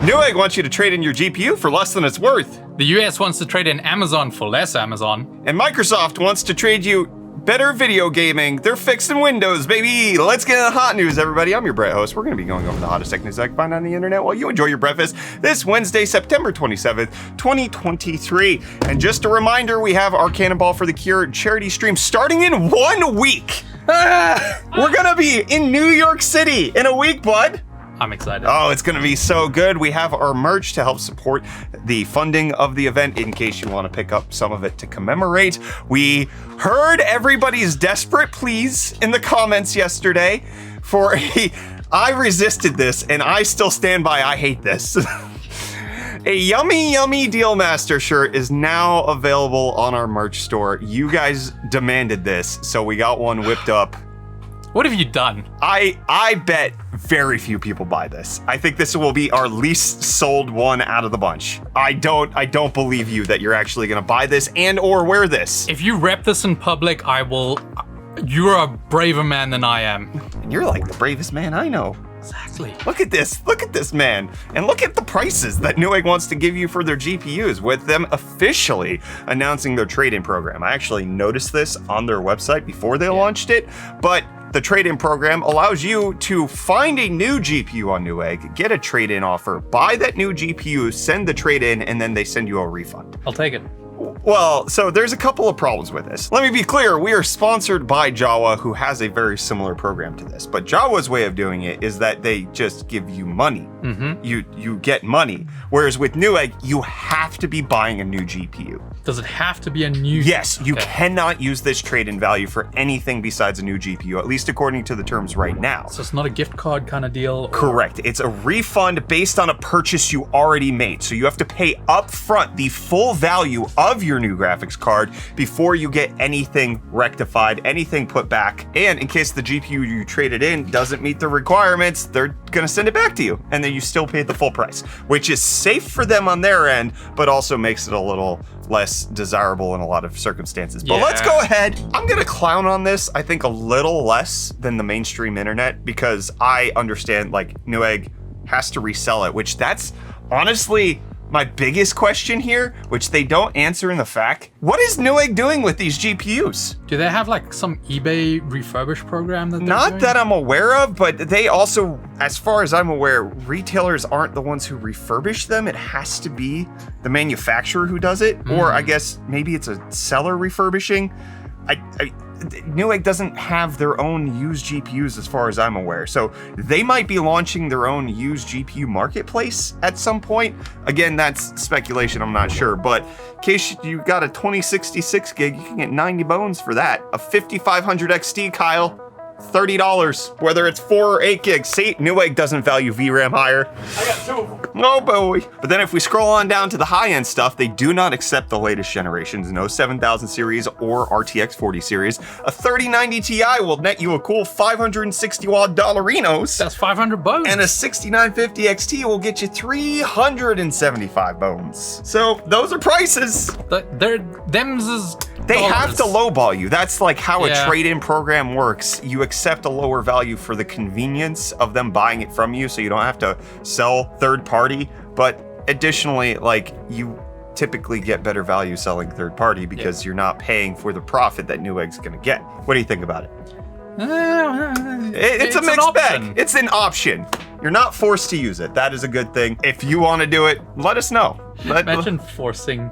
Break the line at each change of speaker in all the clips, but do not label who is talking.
Newegg wants you to trade in your GPU for less than it's worth.
The US wants to trade in Amazon for less Amazon.
And Microsoft wants to trade you better video gaming. They're fixing Windows, baby. Let's get into the hot news, everybody. I'm your Brett host. We're going to be going over the hottest tech news I can find on the internet while you enjoy your breakfast this Wednesday, September 27th, 2023. And just a reminder, we have our Cannonball for the Cure charity stream starting in 1 week. We're going to be in New York City in a week, bud.
I'm excited.
Oh, it's going to be so good. We have our merch to help support the funding of the event in case you want to pick up some of it to commemorate. We heard everybody's desperate pleas in the comments yesterday for I resisted this and I still stand by I hate this. A yummy, yummy Dealmaster shirt is now available on our merch store. You guys demanded this, so we got one whipped up.
What have you done?
I bet very few people buy this. I think this will be our least sold one out of the bunch. I don't believe you that you're actually gonna buy this and or wear this.
If you rep this in public, you're a braver man than I am.
And you're like the bravest man I know.
Exactly.
Look at this man. And look at the prices that Newegg wants to give you for their GPUs with them officially announcing their trade-in program. I actually noticed this on their website before they launched it, but the trade-in program allows you to find a new GPU on Newegg, get a trade-in offer, buy that new GPU, send the trade-in, and then they send you a refund.
I'll take it.
Well, so there's a couple of problems with this. Let me be clear, we are sponsored by Jawa, who has a very similar program to this. But Jawa's way of doing it is that they just give you money.
Mm-hmm.
You get money. Whereas with Newegg, you have to be buying a new GPU.
Does it have to be a new?
Yes, you cannot use this trade-in value for anything besides a new GPU, at least according to the terms right now.
So it's not a gift card kind of deal?
Correct. It's a refund based on a purchase you already made. So you have to pay up front the full value of your new graphics card before you get anything rectified, anything put back. And in case the GPU you traded in doesn't meet the requirements, they're gonna send it back to you. And then you still paid the full price, which is safe for them on their end, but also makes it a little less desirable in a lot of circumstances. But let's go ahead. I'm gonna clown on this, I think a little less than the mainstream internet, because I understand like Newegg has to resell it, which that's honestly my biggest question here, which they don't answer in the fact. What is Newegg doing with these GPUs?
Do they have like some eBay refurbish program that they're
Not
doing?
that I'm aware of, but they also, as far as I'm aware, retailers aren't the ones who refurbish them. It has to be the manufacturer who does it, or I guess maybe it's a seller refurbishing. Newegg doesn't have their own used GPUs as far as I'm aware. So they might be launching their own used GPU marketplace at some point. Again, that's speculation, I'm not sure. But in case you got a 2066 gig, you can get 90 bones for that. A 5500 XT, Kyle, $30, whether it's 4 or 8 gigs. See, Newegg doesn't value VRAM higher.
I got 2 of them.
Oh boy. But then if we scroll on down to the high-end stuff, they do not accept the latest generations, no 7000 series or RTX 40 series. A 3090 Ti will net you a cool 560 watt Dollarinos.
That's 500 bones.
And a 6950 XT will get you 375 bones. So those are prices.
Them's is
They
dollars.
have to lowball you. That's like how a trade-in program works. You accept a lower value for the convenience of them buying it from you, so you don't have to sell third party. But additionally, like, you typically get better value selling third party because you're not paying for the profit that Newegg's gonna get. What do you think about it? It's a mixed bag. It's an option. You're not forced to use it. That is a good thing. If you want to do it, let us know.
Imagine forcing.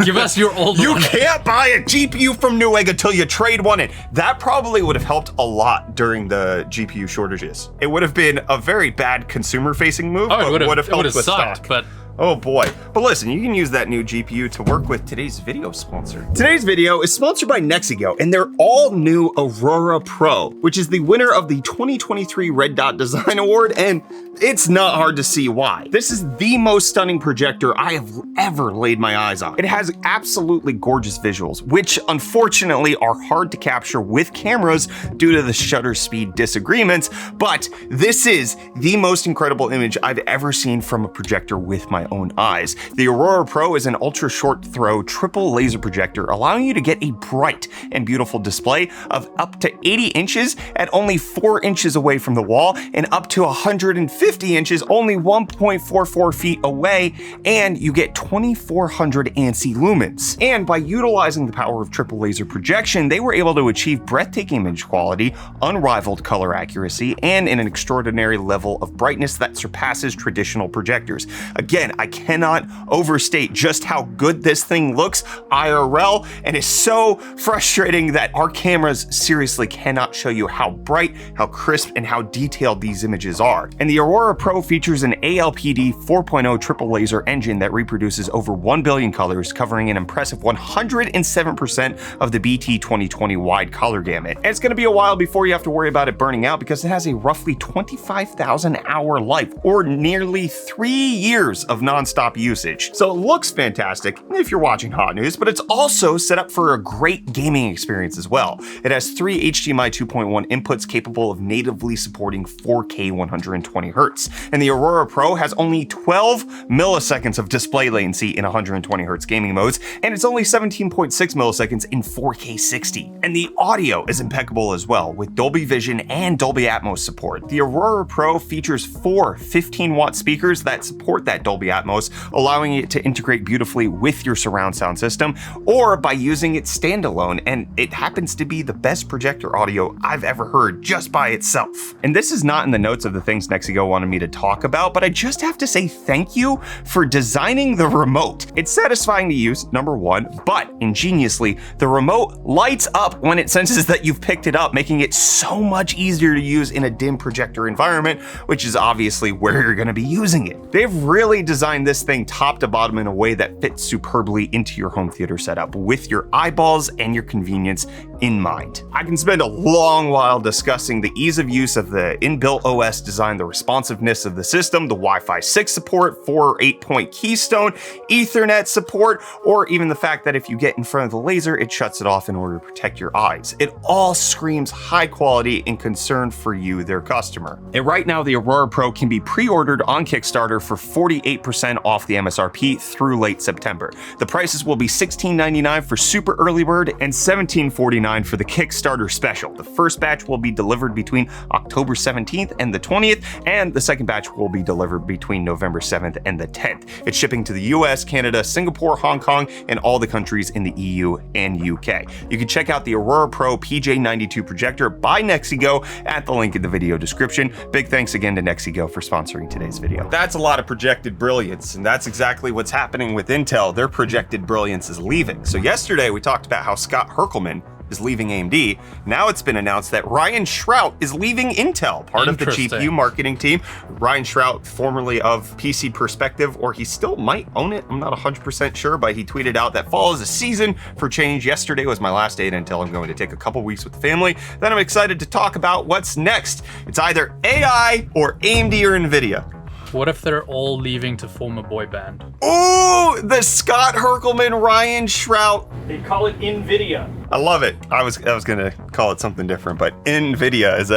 Give us your old
You
one.
can't buy a GPU from Newegg until you trade one in. That probably would have helped a lot during the GPU shortages. It would have been a very bad consumer-facing move, but would have helped with stock.
But
oh boy. But listen, you can use that new GPU to work with today's video sponsor. Today's video is sponsored by Nexigo and their all-new Aurora Pro, which is the winner of the 2023 Red Dot Design Award, and it's not hard to see why. This is the most stunning projector I have ever laid my eyes on. It has absolutely gorgeous visuals, which unfortunately are hard to capture with cameras due to the shutter speed disagreements, but this is the most incredible image I've ever seen from a projector with my my own eyes. The Aurora Pro is an ultra short throw triple laser projector, allowing you to get a bright and beautiful display of up to 80 inches at only 4 inches away from the wall, and up to 150 inches only 1.44 feet away, and you get 2400 ANSI lumens. And by utilizing the power of triple laser projection, they were able to achieve breathtaking image quality, unrivaled color accuracy, and an extraordinary level of brightness that surpasses traditional projectors. Again, I cannot overstate just how good this thing looks IRL, and it's so frustrating that our cameras seriously cannot show you how bright, how crisp, and how detailed these images are. And the Aurora Pro features an ALPD 4.0 triple laser engine that reproduces over 1 billion colors, covering an impressive 107% of the BT 2020 wide color gamut. And it's going to be a while before you have to worry about it burning out, because it has a roughly 25,000 hour life, or nearly 3 years of non-stop usage. So it looks fantastic if you're watching Hot News, but it's also set up for a great gaming experience as well. It has 3 HDMI 2.1 inputs capable of natively supporting 4K 120 Hz. And the Aurora Pro has only 12 milliseconds of display latency in 120 Hz gaming modes, and it's only 17.6 milliseconds in 4K 60. And the audio is impeccable as well, with Dolby Vision and Dolby Atmos support. The Aurora Pro features 4 15-watt speakers that support that Dolby Atmos, allowing it to integrate beautifully with your surround sound system, or by using it standalone, and it happens to be the best projector audio I've ever heard just by itself. And this is not in the notes of the things Nexigo wanted me to talk about, but I just have to say thank you for designing the remote. It's satisfying to use, number one, but ingeniously, the remote lights up when it senses that you've picked it up, making it so much easier to use in a dim projector environment, which is obviously where you're going to be using it. They've really designed this thing top to bottom in a way that fits superbly into your home theater setup, with your eyeballs and your convenience in mind. I can spend a long while discussing the ease of use of the inbuilt OS design, the responsiveness of the system, the Wi-Fi 6 support, 4 8-point Keystone, Ethernet support, or even the fact that if you get in front of the laser, it shuts it off in order to protect your eyes. It all screams high quality and concern for you, their customer. And right now, the Aurora Pro can be pre-ordered on Kickstarter for 48% off the MSRP through late September. The prices will be $16.99 for Super Early Bird and $17.49 for the Kickstarter special. The first batch will be delivered between October 17th and the 20th, and the second batch will be delivered between November 7th and the 10th. It's shipping to the US, Canada, Singapore, Hong Kong, and all the countries in the EU and UK. You can check out the Aurora Pro PJ92 projector by Nexigo at the link in the video description. Big thanks again to Nexigo for sponsoring today's video. That's a lot of projected brilliance, and that's exactly what's happening with Intel. Their projected brilliance is leaving. So yesterday we talked about how Scott Herkelman is leaving AMD. Now it's been announced that Ryan Shrout is leaving Intel, part of the GPU marketing team. Ryan Shrout, formerly of PC Perspective, or he still might own it, I'm not 100% sure, but he tweeted out that fall is a season for change. Yesterday was my last day at Intel. I'm going to take a couple weeks with the family. Then I'm excited to talk about what's next. It's either AI or AMD or NVIDIA.
What if they're all leaving to form a boy band?
Ooh, the Scott Herkelman, Ryan Shrout.
They call it NVIDIA.
I love it. I was gonna call it something different, but NVIDIA is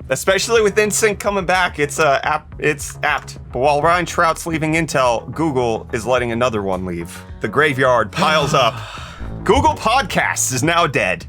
especially with InSync coming back, it's apt. But while Ryan Shrout's leaving Intel, Google is letting another one leave. The graveyard piles up. Google Podcasts is now dead.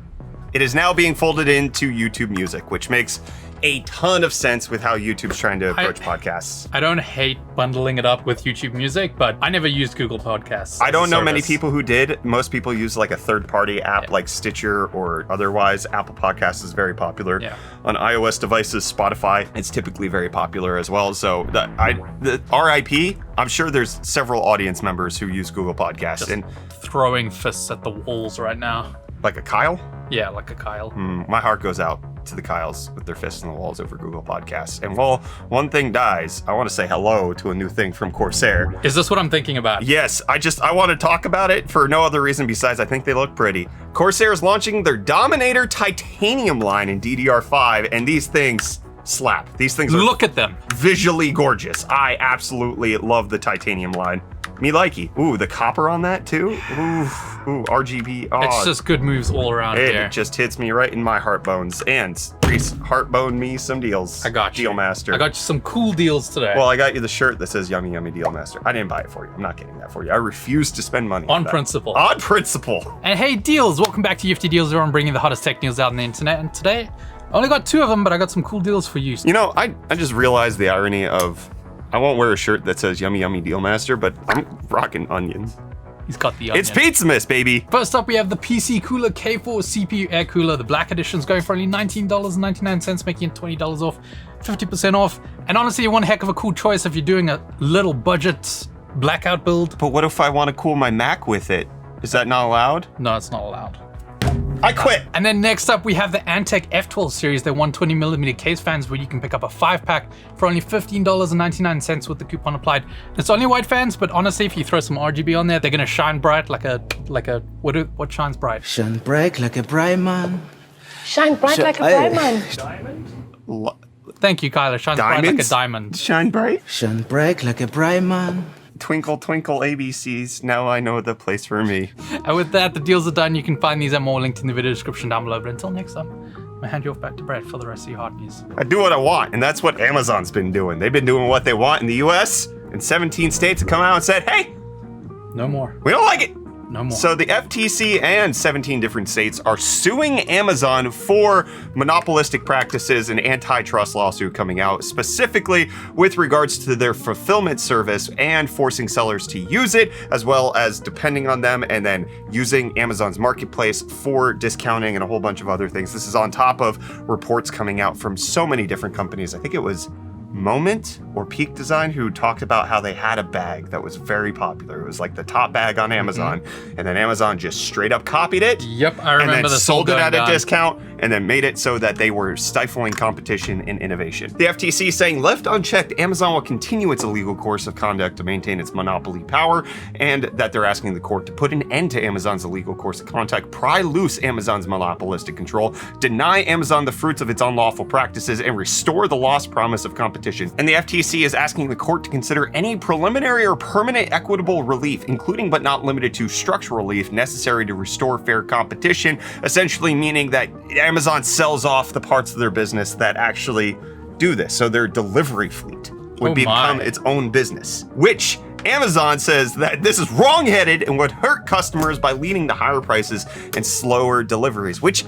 It is now being folded into YouTube Music, which makes a ton of sense with how YouTube's trying to approach podcasts.
I don't hate bundling it up with YouTube Music, but I never used Google Podcasts.
I don't know many people who did. Most people use like a third-party app like Stitcher or otherwise. Apple Podcasts is very popular.
Yeah.
On iOS devices, Spotify, it's typically very popular as well. So the RIP, I'm sure there's several audience members who use Google Podcasts.
Just
and
throwing fists at the walls right now.
Like a Kyle?
Yeah, like a Kyle.
My heart goes out to the Kyles with their fists in the walls over Google Podcasts. And while one thing dies, I want to say hello to a new thing from Corsair.
Is this what I'm thinking about?
Yes, I want to talk about it for no other reason besides I think they look pretty. Corsair is launching their Dominator titanium line in DDR5, and these things slap. These things are
Look at them.
Visually gorgeous. I absolutely love the titanium line. Me likey. Ooh, the copper on that too. Ooh, RGB. Oh,
It's just good moves all around here.
it just hits me right in my heart bones. And Reece, heartbone me some deals.
I got you.
Deal master.
I got you some cool deals today.
Well, I got you the shirt that says Yummy Yummy Deal Master. I didn't buy it for you. I'm not getting that for you. I refuse to spend money
on
that.
principle.
On principle.
And hey, deals! Welcome back to UFD Deals, where I'm bringing the hottest tech news out on the internet. And today, I only got 2 of them, but I got some cool deals for you.
You know, I just realized the irony of I won't wear a shirt that says Yummy Yummy Deal Master, but I'm rocking onions.
He's got the onion.
It's Pizza Miss, baby.
First up, we have the PC Cooler K4 CPU Air Cooler. The black edition's going for only $19.99, making it $20 off, 50% off. And honestly, one heck of a cool choice if you're doing a little budget blackout build.
But what if I want to cool my Mac with it? Is that not allowed?
No, it's not allowed.
I quit.
And then next up, we have the Antec F12 series. They're 120mm case fans where you can pick up a 5-pack for only $15.99 with the coupon applied. It's only white fans, but honestly, if you throw some RGB on there, they're gonna shine bright like a what shines bright?
Shine bright like a bright man.
Shine bright like a diamond.
Thank you, Kyler. Shines bright like a diamond.
Shine bright.
Shine bright like a bright man.
Twinkle, twinkle, ABCs. Now I know the place for me.
And with that, the deals are done. You can find these and more linked in the video description down below. But until next time, I'm gonna hand you off back to Brett for the rest of your hot news.
I do what I want, and that's what Amazon's been doing. They've been doing what they want in the US, and 17 states have come out and said, hey,
No more.
we don't like it.
No more.
So the FTC and 17 different states are suing Amazon for monopolistic practices and antitrust lawsuit coming out, specifically with regards to their fulfillment service and forcing sellers to use it, as well as depending on them and then using Amazon's marketplace for discounting and a whole bunch of other things. This is on top of reports coming out from so many different companies. I think it was Moment or Peak Design who talked about how they had a bag that was very popular. It was like the top bag on Amazon, and then Amazon just straight up copied it.
Yep, I remember
and then
this
sold it
going
at a
down.
discount, and then made it so that they were stifling competition and innovation. The FTC saying, left unchecked, Amazon will continue its illegal course of conduct to maintain its monopoly power, and that they're asking the court to put an end to Amazon's illegal course of conduct, pry loose Amazon's monopolistic control, deny Amazon the fruits of its unlawful practices, and restore the lost promise of competition. And the FTC is asking the court to consider any preliminary or permanent equitable relief, including but not limited to structural relief, necessary to restore fair competition, essentially meaning that Amazon sells off the parts of their business that actually do this. So their delivery fleet would become its own business, which Amazon says that this is wrong-headed and would hurt customers by leading to higher prices and slower deliveries, which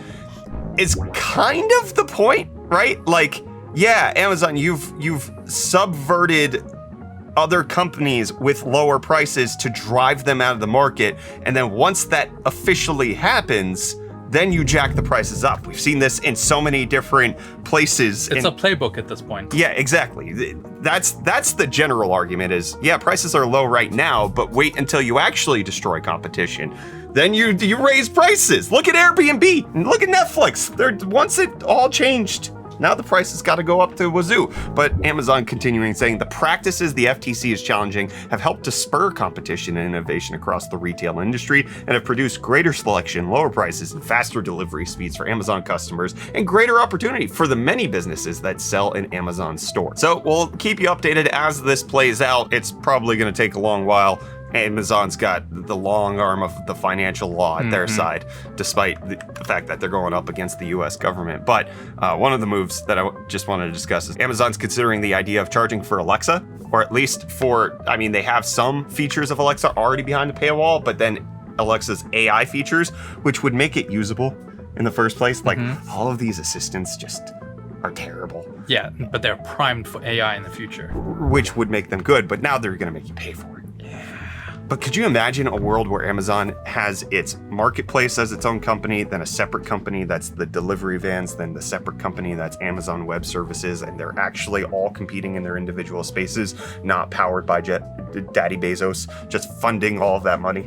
is kind of the point, right? Like, yeah, Amazon, you've subverted other companies with lower prices to drive them out of the market, and then once that officially happens, then you jack the prices up. We've seen this in so many different places.
It's a playbook at this point.
Yeah, exactly. That's the general argument is, yeah, prices are low right now, but wait until you actually destroy competition. Then you raise prices. Look at Airbnb and look at Netflix. Once it all changed, now the price has got to go up to wazoo. But Amazon continuing saying the practices the FTC is challenging have helped to spur competition and innovation across the retail industry and have produced greater selection, lower prices, and faster delivery speeds for Amazon customers and greater opportunity for the many businesses that sell in Amazon store. So we'll keep you updated as this plays out. It's probably going to take a long while. Amazon's got the long arm of the financial law at their side, despite the fact that they're going up against the US government. But one of the moves that I just wanted to discuss is Amazon's considering the idea of charging for Alexa, or at least they have some features of Alexa already behind the paywall, but then Alexa's AI features, which would make it usable in the first place. Like all of these assistants just are terrible.
Yeah, but they're primed for AI in the future.
Which would make them good, but now they're gonna make you pay for it. But could you imagine a world where Amazon has its marketplace as its own company, then a separate company that's the delivery vans, then the separate company that's Amazon Web Services, and they're actually all competing in their individual spaces, not powered by Daddy Bezos, just funding all of that money?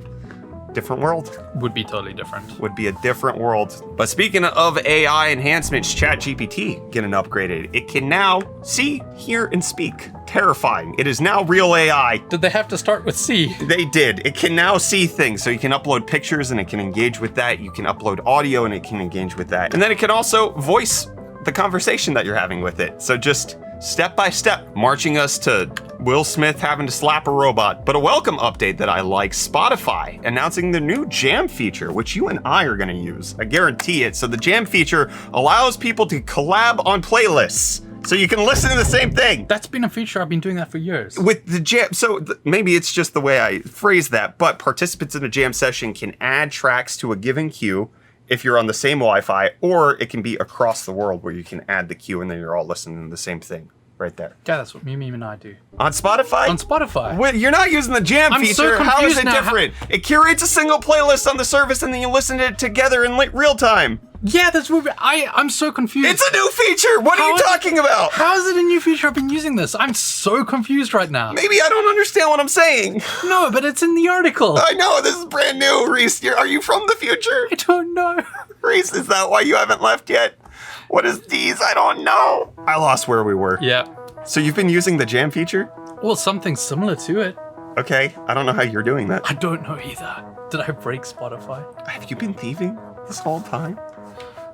Different world.
Would be totally different.
Would be a different world. But speaking of AI enhancements, ChatGPT getting upgraded. It can now see, hear, and speak. Terrifying. It is now real AI.
Did they have to start with C?
They did. It can now see things. So you can upload pictures and it can engage with that. You can upload audio and it can engage with that. And then it can also voice the conversation that you're having with it. So just step by step, marching us to Will Smith having to slap a robot. But a welcome update that I like, Spotify announcing the new Jam feature, which you and I are going to use. I guarantee it. So the Jam feature allows people to collab on playlists. So you can listen to the same thing.
That's been a feature. I've been doing that for years.
With the Jam, so maybe it's just the way I phrase that, but participants in a Jam session can add tracks to a given queue if you're on the same Wi-Fi, or it can be across the world where you can add the queue and then you're all listening to the same thing right there.
Yeah, that's what me and I do.
On Spotify?
On Spotify.
Wait, you're not using the Jam
I'm
feature.
so
How is
confused
it
now.
different? It curates a single playlist on the service and then you listen to it together in real time.
Yeah, that's what I'm so confused.
It's a new feature. What are you talking about?
How is it a new feature? I've been using this. I'm so confused right now.
Maybe I don't understand what I'm saying.
No, but it's in the article.
I know, this is brand new, Reece. Are you from the future?
I don't know.
Reece, is that why you haven't left yet? What is these? I don't know. I lost where we were.
Yeah.
So you've been using the Jam feature?
Well, something similar to it.
Okay, I don't know how you're doing that.
I don't know either. Did I break Spotify?
Have you been thieving this whole time?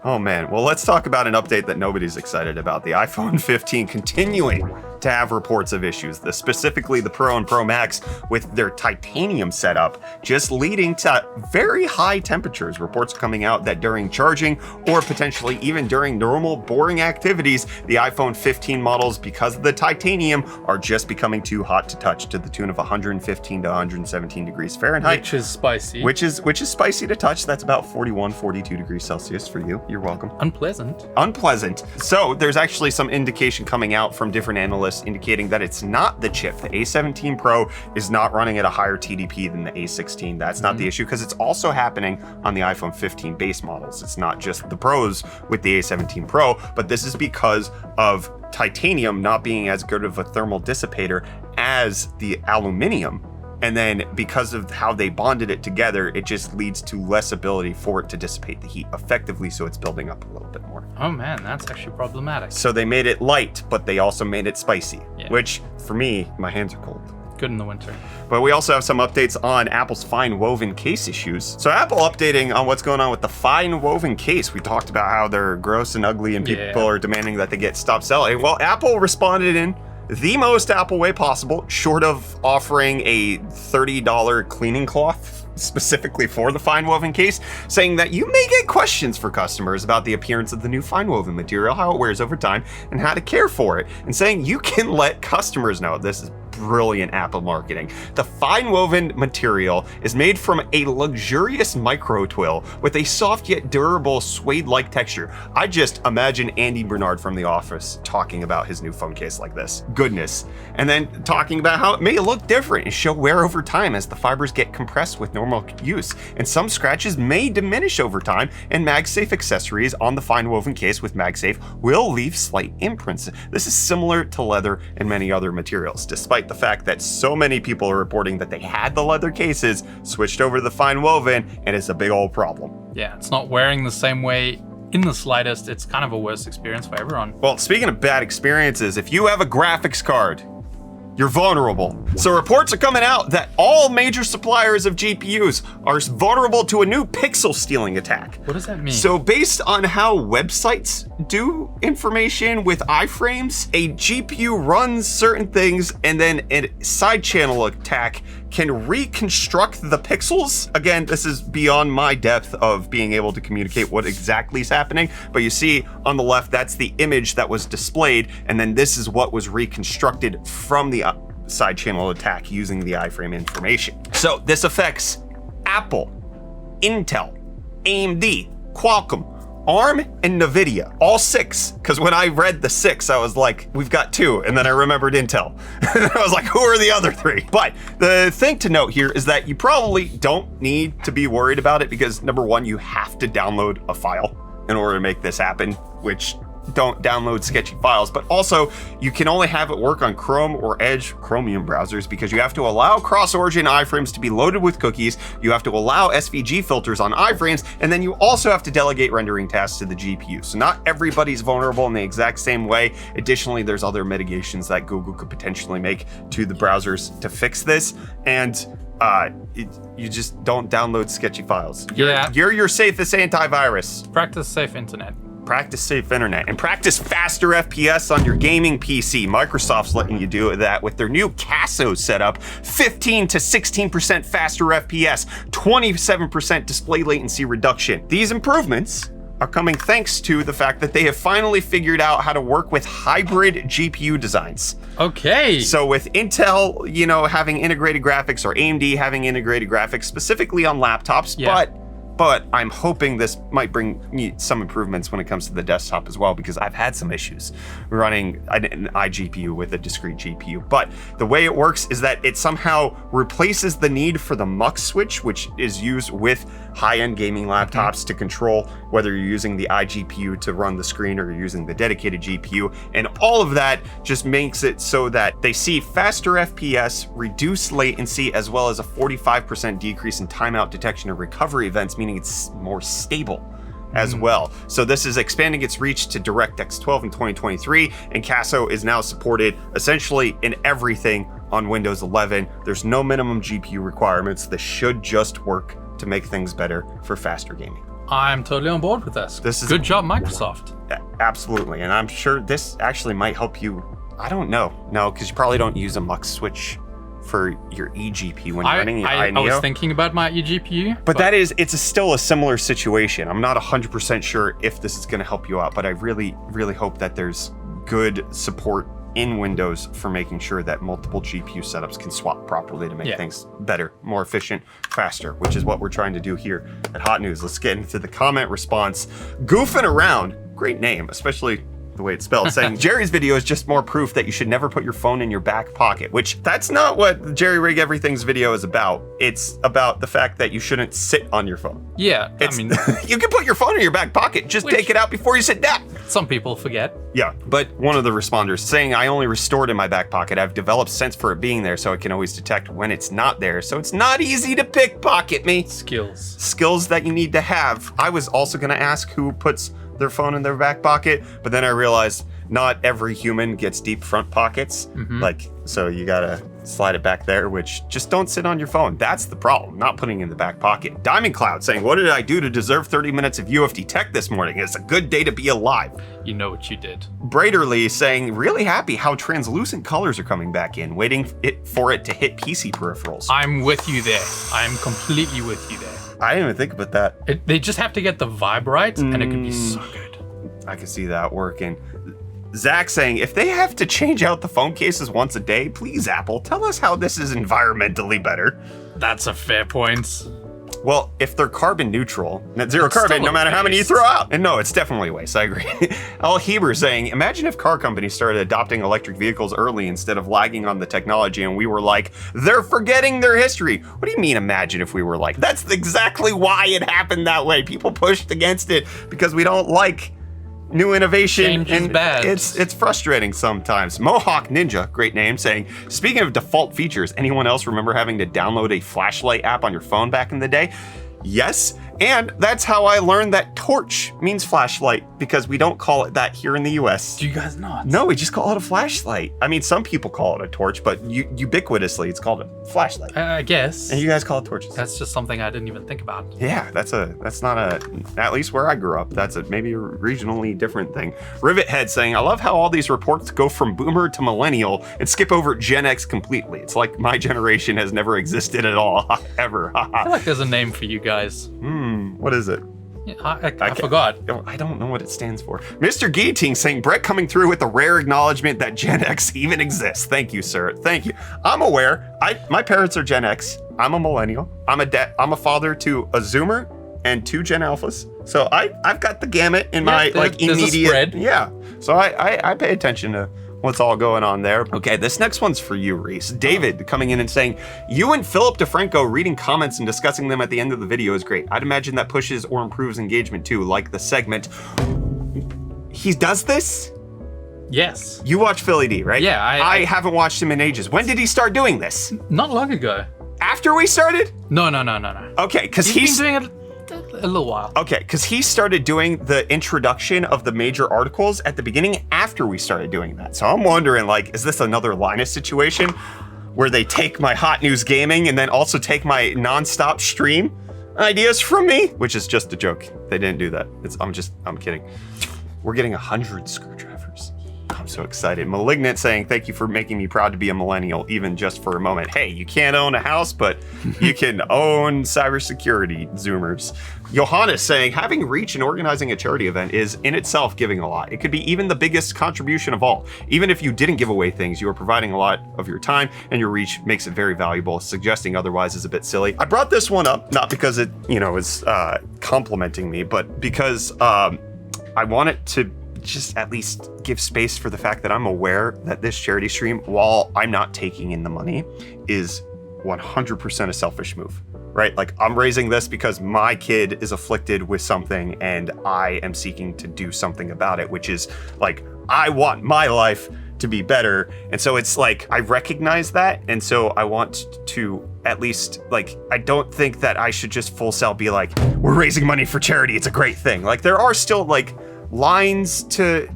Oh man, well let's talk about an update that nobody's excited about. The iPhone 15 continuing to have reports of issues, specifically the Pro and Pro Max with their titanium setup, just leading to very high temperatures. Reports coming out that during charging or potentially even during normal boring activities, the iPhone 15 models, because of the titanium, are just becoming too hot to touch, to the tune of 115 to 117 degrees Fahrenheit.
Which is spicy.
Which is spicy to touch. That's about 41, 42 degrees Celsius for you. You're welcome. Unpleasant. So there's actually some indication coming out from different analysts indicating that it's not the chip. The A17 Pro is not running at a higher TDP than the A16. That's not the issue, because it's also happening on the iPhone 15 base models. It's not just the Pros with the A17 Pro, but this is because of titanium not being as good of a thermal dissipator as the aluminum. And then because of how they bonded it together, it just leads to less ability for it to dissipate the heat effectively, so it's building up a little bit more.
Oh man, that's actually problematic.
So they made it light, but they also made it spicy, which for me, my hands are cold.
Good in the winter.
But we also have some updates on Apple's fine woven case issues. So Apple updating on what's going on with the fine woven case. We talked about how they're gross and ugly and people are demanding that they get stopped selling. Well, Apple responded in the most Apple way possible, short of offering a $30 cleaning cloth specifically for the fine woven case, saying that you may get questions for customers about the appearance of the new fine woven material, how it wears over time, and how to care for it, and saying you can let customers know. This is brilliant Apple marketing. The fine woven material is made from a luxurious micro twill with a soft yet durable suede-like texture. I just imagine Andy Bernard from The Office talking about his new phone case like this. Goodness. And then talking about how it may look different and show wear over time as the fibers get compressed with normal use. And some scratches may diminish over time, and MagSafe accessories on the fine woven case with MagSafe will leave slight imprints. This is similar to leather and many other materials, despite the fact that so many people are reporting that they had the leather cases, switched over to the fine woven, and it's a big old problem.
Yeah, it's not wearing the same way in the slightest. It's kind of a worse experience for everyone.
Well, speaking of bad experiences, if you have a graphics card, you're vulnerable. So reports are coming out that all major suppliers of GPUs are vulnerable to a new pixel stealing attack.
What does that mean?
So based on how websites do information with iframes, a GPU runs certain things and then a side channel attack can reconstruct the pixels. Again, this is beyond my depth of being able to communicate what exactly is happening, but you see on the left, that's the image that was displayed, and then this is what was reconstructed from the side channel attack using the iframe information. So this affects Apple, Intel, AMD, Qualcomm, ARM, and NVIDIA, all 6. Because when I read the 6, I was like, we've got 2, and then I remembered Intel. And I was like, who are the other 3? But the thing to note here is that you probably don't need to be worried about it, because number 1, you have to download a file in order to make this happen, which don't download sketchy files, but also you can only have it work on Chrome or Edge Chromium browsers, because you have to allow cross-origin iframes to be loaded with cookies, you have to allow SVG filters on iframes, and then you also have to delegate rendering tasks to the GPU. So not everybody's vulnerable in the exact same way. Additionally, there's other mitigations that Google could potentially make to the browsers to fix this, and you just don't download sketchy files. You're your safest antivirus.
Practice safe internet.
practice safe internet, and practice faster FPS on your gaming PC. Microsoft's letting you do that with their new Caso setup. 15 to 16% faster FPS, 27% display latency reduction. These improvements are coming thanks to the fact that they have finally figured out how to work with hybrid GPU designs.
Okay.
So with Intel, you know, having integrated graphics, or AMD having integrated graphics specifically on laptops, but I'm hoping this might bring me some improvements when it comes to the desktop as well, because I've had some issues running an iGPU with a discrete GPU. But the way it works is that it somehow replaces the need for the mux switch, which is used with high-end gaming laptops to control whether you're using the iGPU to run the screen or you're using the dedicated GPU. And all of that just makes it so that they see faster FPS, reduced latency, as well as a 45% decrease in timeout detection and recovery events, meaning it's more stable as well. So this is expanding its reach to DirectX 12 in 2023, and Caso is now supported essentially in everything on Windows 11. There's no minimum GPU requirements. This should just work to make things better for faster gaming.
I'm totally on board with this.
This is
good job, Microsoft.
Absolutely, and I'm sure this actually might help you. I don't know, no, because you probably don't use a mux switch for your eGPU when you're running your
I was thinking about my eGPU.
But it's still a similar situation. I'm not 100% sure if this is going to help you out, but I really, really hope that there's good support in Windows for making sure that multiple GPU setups can swap properly to make things better, more efficient, faster, which is what we're trying to do here at Hot News. Let's get into the comment response. Goofing around, great name, especially the way it's spelled, saying Jerry's video is just more proof that you should never put your phone in your back pocket, which that's not what Jerry Rig Everything's video is about. It's about the fact that you shouldn't sit on your phone.
Yeah, I mean,
you can put your phone in your back pocket, just take it out before you sit down.
Some people forget.
Yeah, but one of the responders saying, I only restore it in my back pocket. I've developed sense for it being there, so I can always detect when it's not there. So it's not easy to pickpocket me. Skills that you need to have. I was also gonna ask who puts their phone in their back pocket, but then I realized not every human gets deep front pockets. Like, so you gotta slide it back there, which just don't sit on your phone. That's the problem, not putting it in the back pocket. Diamond Cloud saying, what did I do to deserve 30 minutes of UFD tech this morning? It's a good day to be alive.
You know what you did.
Braderly saying, really happy how translucent colors are coming back in, waiting for it to hit PC peripherals.
I'm with you there. I'm completely with you there.
I didn't even think about that.
They just have to get the vibe right, and it could be so good.
I can see that working. Zach saying, if they have to change out the phone cases once a day, please, Apple, tell us how this is environmentally better.
That's a fair point.
Well, if they're carbon neutral, net zero carbon, no matter how many you throw out. And no, it's definitely waste, I agree. Al Heber saying, imagine if car companies started adopting electric vehicles early instead of lagging on the technology, and we were like, they're forgetting their history. What do you mean, imagine if we were like? That's exactly why it happened that way. People pushed against it because we don't like new innovation.
Change is bad.
It's frustrating sometimes. Mohawk Ninja, great name, saying, speaking of default features, anyone else remember having to download a flashlight app on your phone back in the day? Yes, and that's how I learned that torch means flashlight, because we don't call it that here in the US.
Do you guys not?
No, we just call it a flashlight. I mean, some people call it a torch, but ubiquitously it's called a flashlight.
I guess.
And you guys call it torches.
That's just something I didn't even think about.
Yeah, that's not at least where I grew up, that's maybe a regionally different thing. Rivet Head saying, I love how all these reports go from boomer to millennial and skip over Gen X completely. It's like my generation has never existed at all, ever.
I feel like there's a name for you guys.
What is it?
Yeah, I forgot.
I don't know what it stands for. Mr. Guillotine saying, Brett coming through with the rare acknowledgement that Gen X even exists. Thank you, sir. Thank you. I'm aware. My parents are Gen X. I'm a millennial. I'm a father to a Zoomer and 2 Gen Alphas. So I've got the gamut in my immediate.
Spread.
Yeah. So I pay attention to what's all going on there. Okay, this next one's for you, Reece. David coming in and saying, you and Philip DeFranco reading comments and discussing them at the end of the video is great. I'd imagine that pushes or improves engagement too, like the segment. He does this?
Yes.
You watch Philly D, right?
Yeah.
I haven't watched him in ages. When did he start doing this?
Not long ago.
After we started?
No.
Okay, because
he's been doing it a little while.
Okay, because he started doing the introduction of the major articles at the beginning after we started doing that. So I'm wondering, like, is this another Linus situation where they take my hot news gaming and then also take my nonstop stream ideas from me? Which is just a joke. They didn't do that. I'm kidding. we're getting 100 screwdrivers. I'm so excited. Malignant saying, thank you for making me proud to be a millennial, even just for a moment. Hey, you can't own a house, but you can own cybersecurity, Zoomers. Johannes saying, having reach and organizing a charity event is in itself giving a lot. It could be even the biggest contribution of all. Even if you didn't give away things, you are providing a lot of your time, and your reach makes it very valuable. Suggesting otherwise is a bit silly. I brought this one up, not because it, is complimenting me, but because I want it to just at least give space for the fact that I'm aware that this charity stream, while I'm not taking in the money, is 100% a selfish move, right? Like, I'm raising this because my kid is afflicted with something and I am seeking to do something about it, which is like, I want my life to be better. And so it's like, I recognize that. And so I want to at least, like, I don't think that I should just full sell be like, we're raising money for charity, it's a great thing. Like, there are still like lines to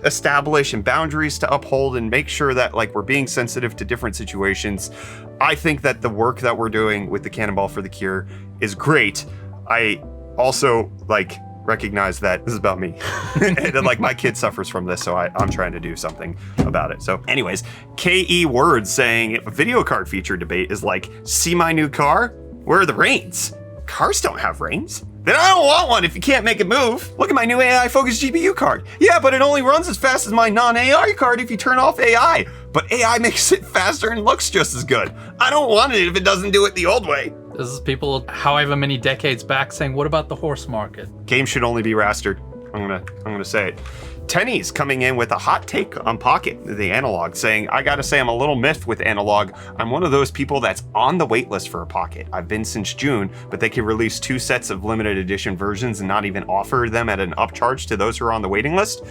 establish and boundaries to uphold and make sure that like we're being sensitive to different situations. I think that the work that we're doing with the Cannonball for the Cure is great. I also like recognize that this is about me and like my kid suffers from this, so I'm trying to do something about it. So anyways, KE Words saying a video card feature debate is like, see my new car? Where are the reins? Cars don't have reins. Then I don't want one if you can't make it move. Look at my new AI focused GPU card. Yeah, but it only runs as fast as my non-AI card if you turn off AI. But AI makes it faster and looks just as good. I don't want it if it doesn't do it the old way.
This is people however many decades back saying, what about the horse market?
Games should only be rastered. I'm gonna say it. Tenny's coming in with a hot take on Pocket, the analog, saying, I gotta say I'm a little miffed with analog. I'm one of those people that's on the wait list for a Pocket. I've been since June, but they can release 2 sets of limited edition versions and not even offer them at an upcharge to those who are on the waiting list.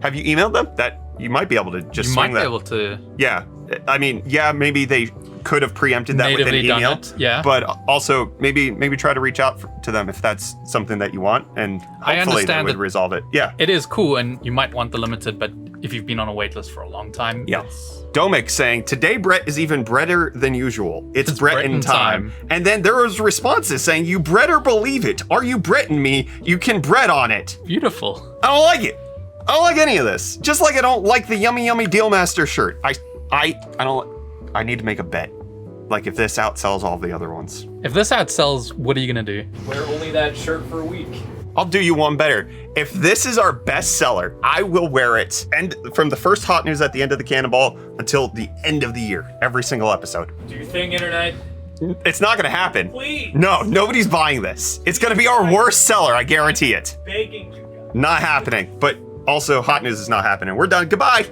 Have you emailed them? That you might be able to just swing that.
You might be able to.
Yeah, I mean, yeah, maybe they could have preempted that with an email,
yeah.
But also maybe try to reach out to them if that's something that you want, and hopefully they would resolve it. Yeah,
it is cool, and you might want the limited, but if you've been on a wait list for a long time,
yeah. Domic saying, today Brett is even Bretter than usual. It's Bretton time. And then there was responses saying, you Bretter believe it. Are you Bretton me? You can Brett on it.
Beautiful.
I don't like it. I don't like any of this. Just like I don't like the Yummy Yummy Dealmaster shirt. I need to make a bet. Like, if this outsells all the other ones.
If this outsells, what are you gonna do?
Wear only that shirt for a week.
I'll do you one better. If this is our best seller, I will wear it. And from the first hot news at the end of the Cannonball until the end of the year, every single episode.
Do your thing, internet.
It's not gonna happen.
Please.
No, nobody's buying this. It's gonna be our worst seller, I guarantee it.
Begging you guys.
Not happening. But also, hot news is not happening. We're done. Goodbye.